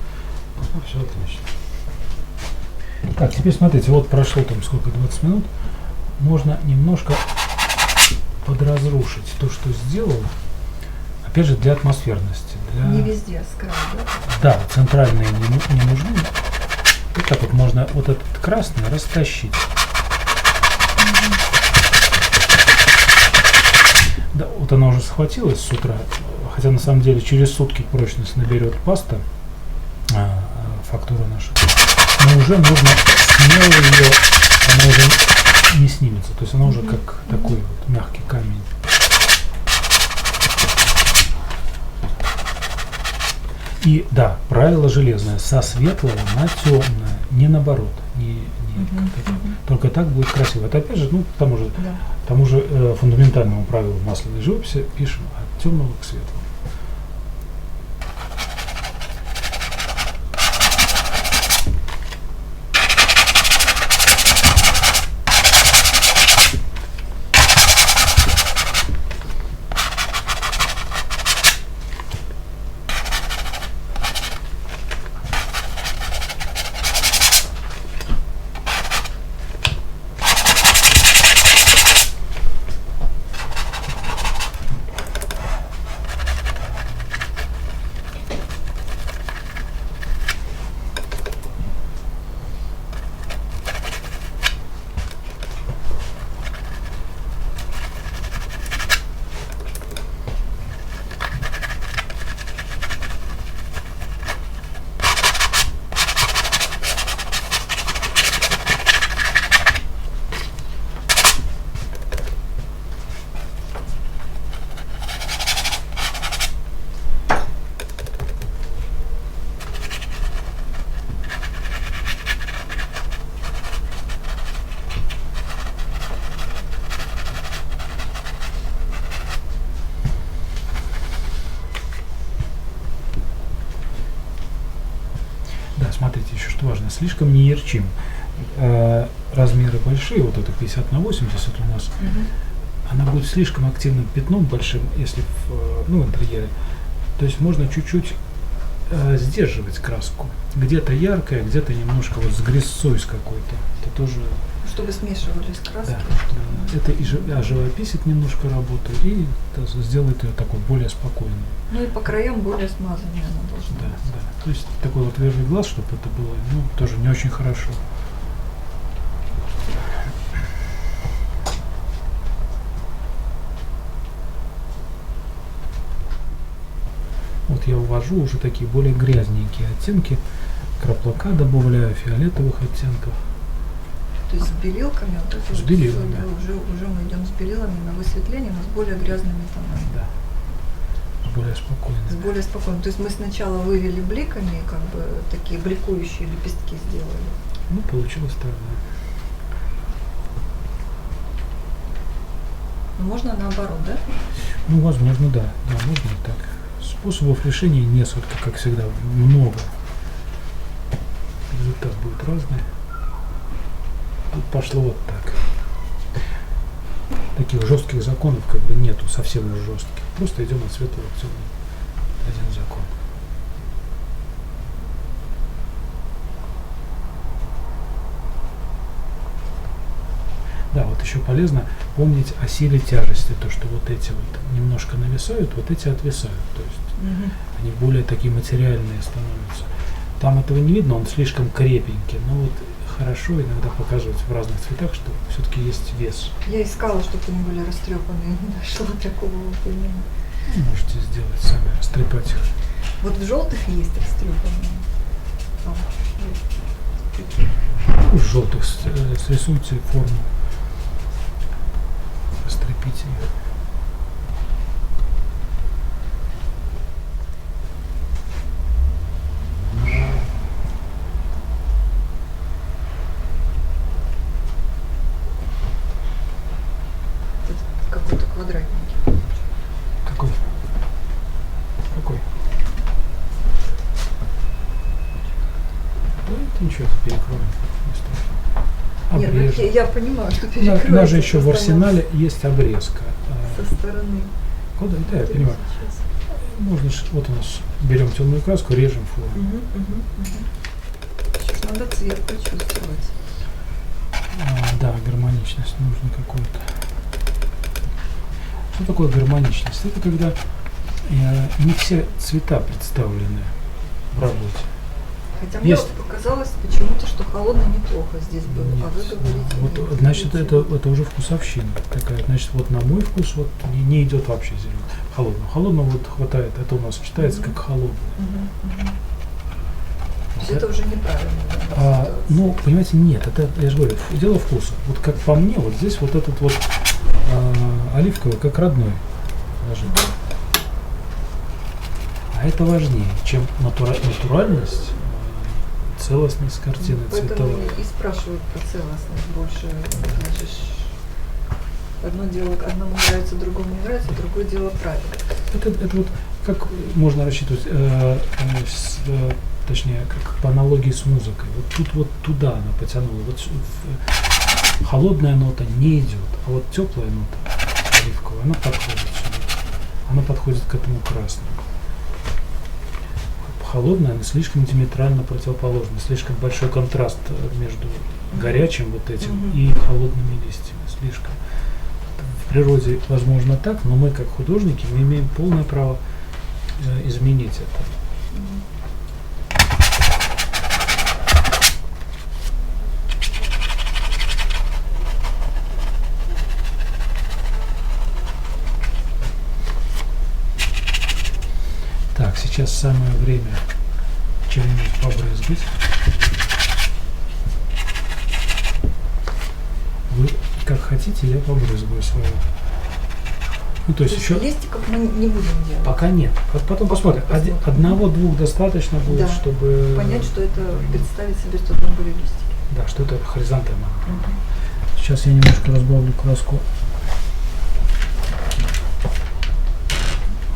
B: Пока все отлично. Так, теперь смотрите, вот прошло там сколько, 20 минут. Можно немножко подразрушить то, что сделал. Опять же, для атмосферности.
A: Не везде, с края, да?
B: Да, центральные не нужны. И так вот можно вот этот красный растащить. Да, вот она уже схватилась с утра, хотя на самом деле через сутки прочность наберет паста, фактура наша. Но уже можно смело ее, она уже не снимется, то есть она уже как такой вот мягкий камень. И да, правило железное, со светлого на темное, не наоборот, только так будет красиво. Это опять же, тому же фундаментальному правилу масляной живописи пишем от темного к светлому. Смотрите, еще что важно, слишком не ярчим. Размеры большие, вот это 50 на 80 у нас, она будет слишком активным пятном большим, если в интерьере. То есть можно чуть-чуть сдерживать краску. Где-то яркая, где-то немножко вот с грязцой с какой-то. Это тоже...
A: Чтобы смешивались краски.
B: Да, да. Это и оживописит немножко работу, и сделает ее такой более спокойной.
A: Ну и по краям более смазанной она должна
B: Да,
A: быть.
B: да. То есть такой вот верхний глаз, чтобы это было, ну, тоже не очень хорошо. Вот я увожу уже такие более грязненькие оттенки, краплака добавляю, фиолетовых оттенков.
A: То есть с белилками, вот это
B: С белилами,
A: вот,
B: да.
A: уже мы идем с белилами на высветление, но с более грязными тонами.
B: Да. Более спокойно.
A: С более спокойно. То есть мы сначала вывели бликами, как бы такие бликующие лепестки сделали.
B: Ну, получилось так, да.
A: Но можно наоборот, да?
B: Ну, возможно, да. Да, можно и так. Способов решения несколько, как всегда, много. Результат будет разный. Тут пошло вот так. Таких жестких законов как бы нету, совсем уж жестких. Просто идем от светлого к темному. Один закон. Да, вот еще полезно помнить о силе тяжести, то, что вот эти вот немножко нависают, вот эти отвисают, то есть они более такие материальные становятся. Там этого не видно, он слишком крепенький, но вот хорошо иногда показывать в разных цветах, что все-таки есть вес.
A: Я искала, чтобы они были растрепанные, не нашла такого понимания.
B: Можете сделать сами, растрепать их.
A: Вот в желтых есть растрепанные.
B: В желтых срисуйте форму, растрепите ее.
A: Какой-то квадратненький.
B: Какой? Какой? Да, это ничего, это перекроем.
A: Нет, ну, я понимаю, что перекроется.
B: У нас же еще в арсенале есть обрезка.
A: Со стороны.
B: Куда? Да, я понимаю. Можно, вот у нас берем темную краску, режем форму.
A: Сейчас надо цвет почувствовать.
B: Да, гармоничность нужно какую-то. Что такое гармоничность? Это когда не все цвета представлены в работе.
A: Хотя мне вот показалось почему-то, что холодно неплохо здесь было.
B: Нет,
A: а вы говорите,
B: вот,
A: нет,
B: значит, это уже вкусовщина такая. Значит, вот на мой вкус вот не идет вообще зеленый. Холодного. Холодного вот хватает. Это у нас читается как холодное.
A: То есть это уже неправильно.
B: Ну, понимаете, нет, это, я же говорю, дело вкуса. Вот как по мне, вот здесь вот этот вот оливковый, как родной ложится. А это важнее, чем натуральность, целостность картины,
A: поэтому
B: цветовая.
A: и спрашивают про целостность больше. Значит, одно дело, одному нравится, другому не нравится, другое дело правильно.
B: Это вот как можно рассчитывать, точнее, как по аналогии с музыкой. Вот тут вот туда она потянула. Вот холодная нота не идет, а вот теплая нота оливковая, она подходит сюда. Она подходит к этому красному. Холодная, она слишком диаметрально противоположна, слишком большой контраст между горячим вот этим и холодными листьями. Слишком. В природе возможно так, но мы как художники мы имеем полное право изменить это. Так, сейчас самое время чем-нибудь побрызгать. Вы как хотите, я побрызгаю свое. Ну, то есть еще
A: листиков мы не будем делать.
B: Пока нет. Потом посмотрим. Одного-двух достаточно будет,
A: да,
B: чтобы
A: понять, что это, представить себе, что там были листики.
B: Да, что это хоризонтально. Сейчас я немножко разбавлю краску.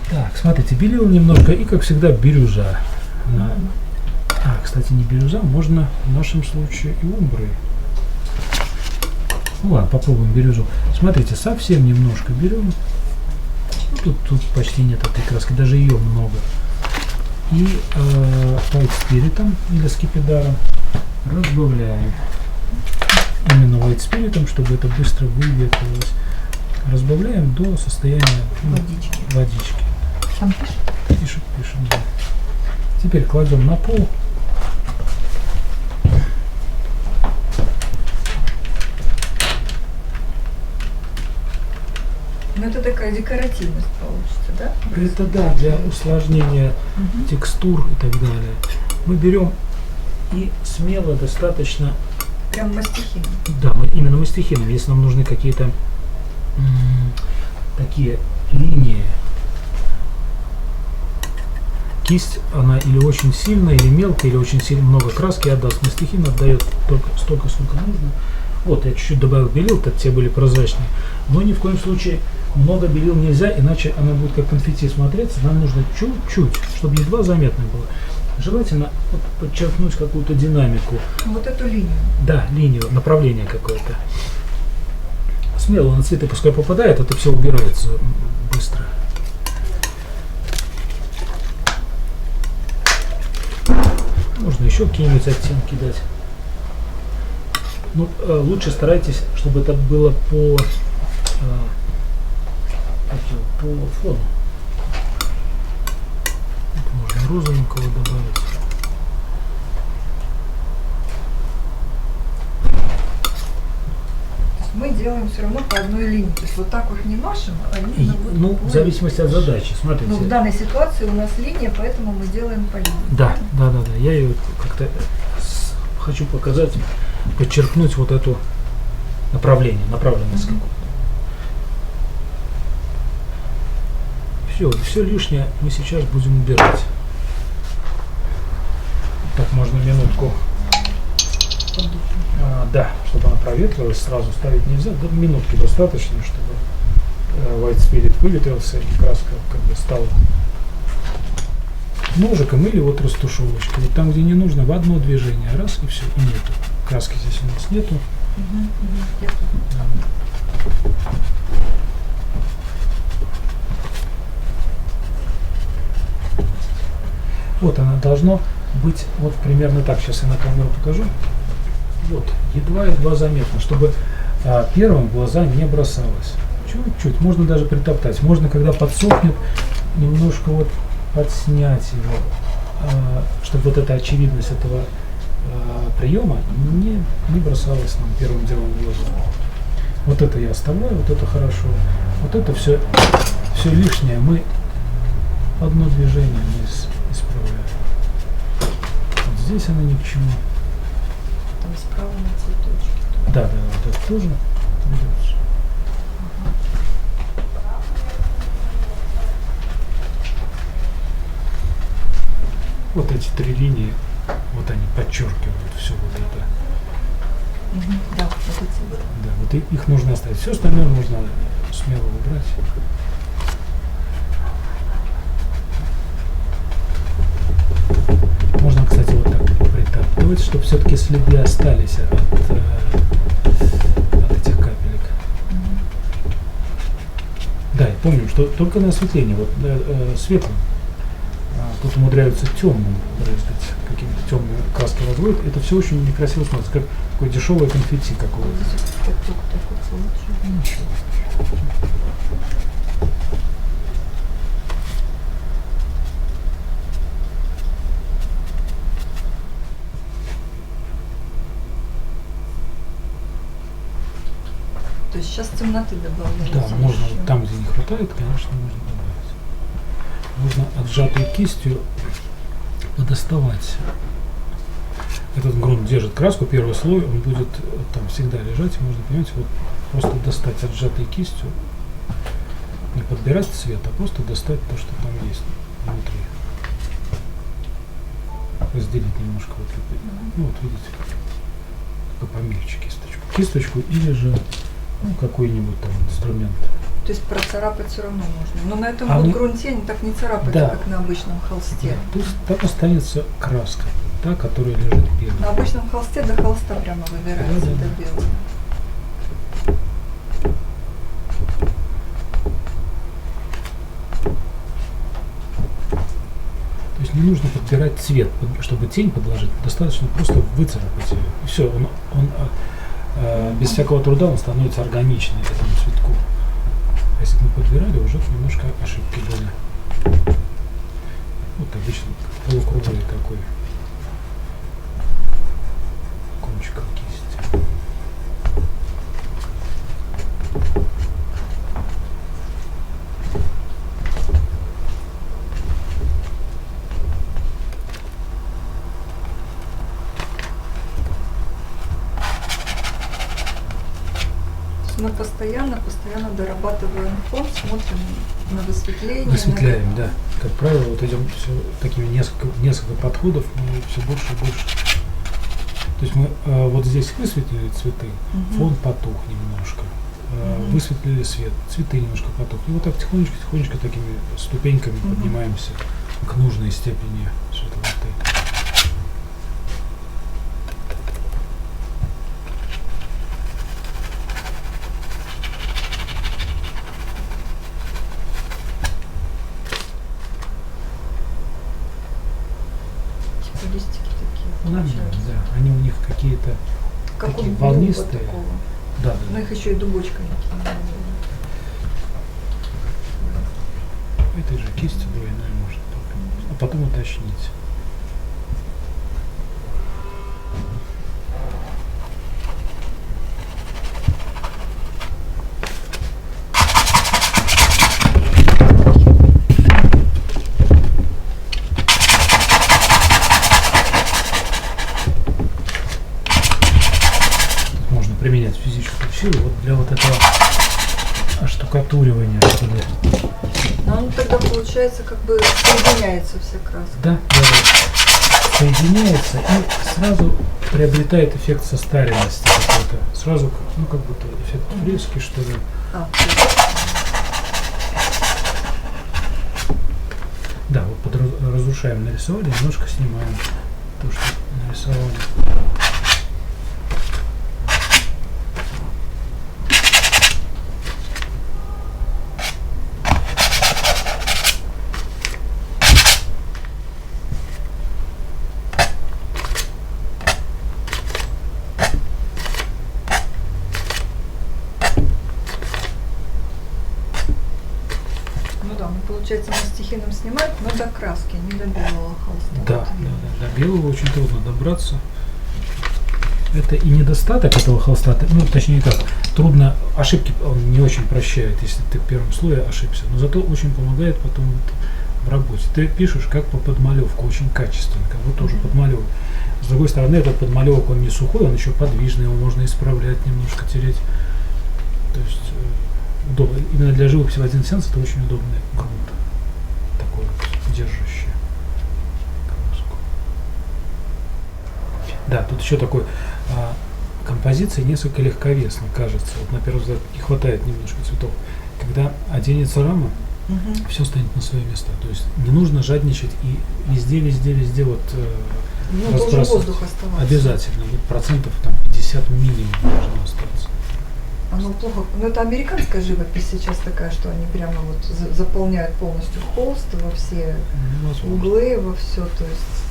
B: Так, смотрите, белил немножко и, как всегда, бирюза. Кстати, не бирюза, можно в нашем случае и умброй. Ну ладно, попробуем бирюзу. Смотрите, совсем немножко берем. Тут почти нет этой краски, даже ее много. И white спиритом или скипидаром разбавляем. Именно white спиритом, чтобы это быстро выветрилось. Разбавляем до состояния водички.
A: Там пишет?
B: Пишем, да. Теперь кладем на пол.
A: Ну это такая декоративность получится, да?
B: Это да, для усложнения текстур и так далее. Мы берем и смело достаточно...
A: Прям мастихином.
B: Да, именно мастихином. Если нам нужны какие-то такие линии, кисть, она или очень сильная, или мелкая, или очень сильно много краски отдаст. Мастихин отдает только столько, сколько нужно. Вот, я чуть-чуть добавил белил, так те были прозрачные. Но ни в коем случае много белил нельзя, иначе она будет как конфетти смотреться. Нам нужно чуть-чуть, чтобы едва заметно было. Желательно подчеркнуть какую-то динамику.
A: Вот эту линию.
B: Да, линию, направление какое-то. Смело на цветы пускай попадает, это все убирается быстро. Можно еще какие-нибудь оттенки дать. Ну, лучше старайтесь, чтобы это было по фону. Это можно розовенького добавить.
A: Мы делаем все равно по одной линии. То есть вот так вот не машем, а линия будет
B: Ну, в зависимости от задачи, смотрите.
A: Ну, в данной ситуации у нас линия, поэтому мы делаем по линии.
B: Да. Я ее как-то хочу показать, подчеркнуть вот эту направленность какую-то. Все лишнее мы сейчас будем убирать. Так, можно минутку. Да, чтобы она проветрилась, сразу ставить нельзя. Да, минутки достаточно, чтобы white spirit выветрился и краска как бы стала ножиком или вот растушевочкой. Вот там, где не нужно, в одно движение, раз и все, и нету. Краски здесь у нас нету. Вот она должно быть вот примерно так. Сейчас я на камеру покажу. Вот, едва заметно, чтобы первым в глаза не бросалось. Чуть-чуть, можно даже притоптать. Можно, когда подсохнет, немножко вот подснять его, чтобы вот эта очевидность этого приема не бросалась нам первым делом в глаза. Вот это я оставляю, вот это хорошо. Вот это все лишнее мы одно движение мы исправляем. Вот здесь она ни к чему.
A: Там справа на цветочке.
B: Да, вот это тоже берется. Вот эти три линии, вот они подчеркивают все вот это.
A: Да, вот эти.
B: Да, вот их нужно оставить. Все остальное можно смело убрать. Можно, кстати, вот так притаптывать, чтобы все-таки следы остались от этих капелек. Да, и помним, что только на осветлении, вот светлым, тут умудряются темным брызгать, какими-то темными краски разводят. Это все очень некрасиво смотрится, как такое дешевое конфетти какое-то. Ничего.
A: То есть сейчас темноты добавляем.
B: Да, можно вот там, где не хватает, конечно, можно добавить. Можно отжатой кистью подоставать. Этот грунт держит краску, первый слой, он будет там всегда лежать, и можно, понимаете, вот просто достать отжатой кистью, не подбирать цвет, а просто достать то, что там есть внутри. Разделить немножко вот это. Ну вот видите, только помельче кисточку. Кисточку или же какой-нибудь там инструмент.
A: То есть процарапать все равно можно. Но на этом вот грунте так не царапается,
B: да,
A: как на обычном холсте.
B: Да, пусть так останется краска, та, которая лежит первой.
A: На обычном холсте до холста прямо выбирается до белого.
B: То есть не нужно подбирать цвет, чтобы тень подложить, достаточно просто выцарапать ее. И все, без всякого труда он становится органичным этому цветку. А если бы мы подбирали, уже немножко ошибки были. Вот обычно полукруглый такой кончиком кисти.
A: Мы постоянно дорабатываем фон, смотрим на высветление.
B: Высветляем, да. Как правило, вот идем все такими несколько подходов, мы все больше и больше. То есть мы вот здесь высветлили цветы, фон потух немножко, высветлили свет, цветы немножко потухли. И вот так тихонечко такими ступеньками поднимаемся к нужной степени светлоты.
A: Листики такие.
B: Нормально, да. Они у них какие-то
A: как
B: такие
A: у
B: волнистые.
A: такого.
B: Да,
A: Но
B: да.
A: их еще и дубочками кинули.
B: Этой же кистью двойной может попробовать. А потом уточнить. Применять физическую силу вот для вот этого оштукатуривания, что ли.
A: Но он тогда получается как бы соединяется вся краска.
B: Да. Соединяется и сразу приобретает эффект состаренности какой-то. Сразу, как будто эффект фрески, что ли. Да, вот разрушаем, нарисовали, немножко снимаем то, что нарисовали.
A: Получается, мастихином снимать, но до краски, не до белого холста.
B: Да, до белого очень трудно добраться. Это и недостаток этого холста, ну точнее как, трудно, ошибки он не очень прощает, если ты в первом слое ошибся, но зато очень помогает потом вот в работе. Ты пишешь как по подмалевку, очень качественно, как будто уже подмалевок. С другой стороны, этот подмалевок, он не сухой, он еще подвижный, его можно исправлять, немножко тереть. То есть удобно. Именно для живописи в один сеанс это очень удобный грунт. Такой вот, держащий краску. Да, тут еще такой композиция несколько легковесна, кажется. Вот на первый взгляд не хватает немножко цветов. Когда оденется рама, все станет на свои места. То есть не нужно жадничать и везде вот разбрасывать.
A: Воздух оставаться.
B: Обязательно. Вот процентов там 50 минимум должно остаться.
A: Оно плохо. Но это американская живопись сейчас такая, что они прямо вот заполняют полностью холст во все углы, во все, то есть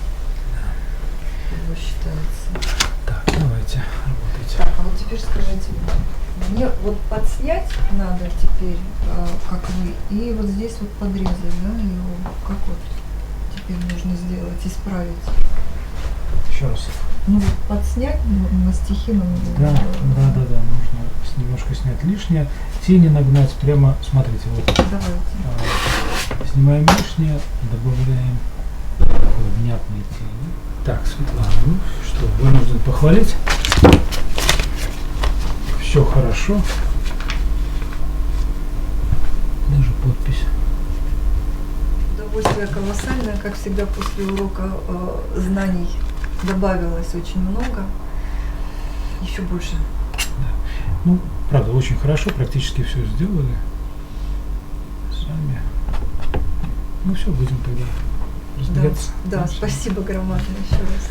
A: его считается.
B: Так, давайте работайте.
A: Так, а вот теперь скажите, мне вот подснять надо теперь, как вы, и вот здесь вот подрезать, да, его, как вот теперь нужно сделать, исправить.
B: Еще раз.
A: Ну, подснять мастихином.
B: Да, нужно немножко снять лишнее. Тени нагнать прямо, смотрите, вот.
A: Давайте.
B: Снимаем лишнее, добавляем такой внятные тени. Так, Светлана, ну что, вынужден похвалить. Все хорошо. Даже подпись.
A: Удовольствие колоссальное, как всегда после урока знаний добавилось очень много. Еще больше.
B: Да. Ну, правда, очень хорошо, практически все сделали сами. Ну все, будем тогда разбираться.
A: Да, спасибо громадное еще раз.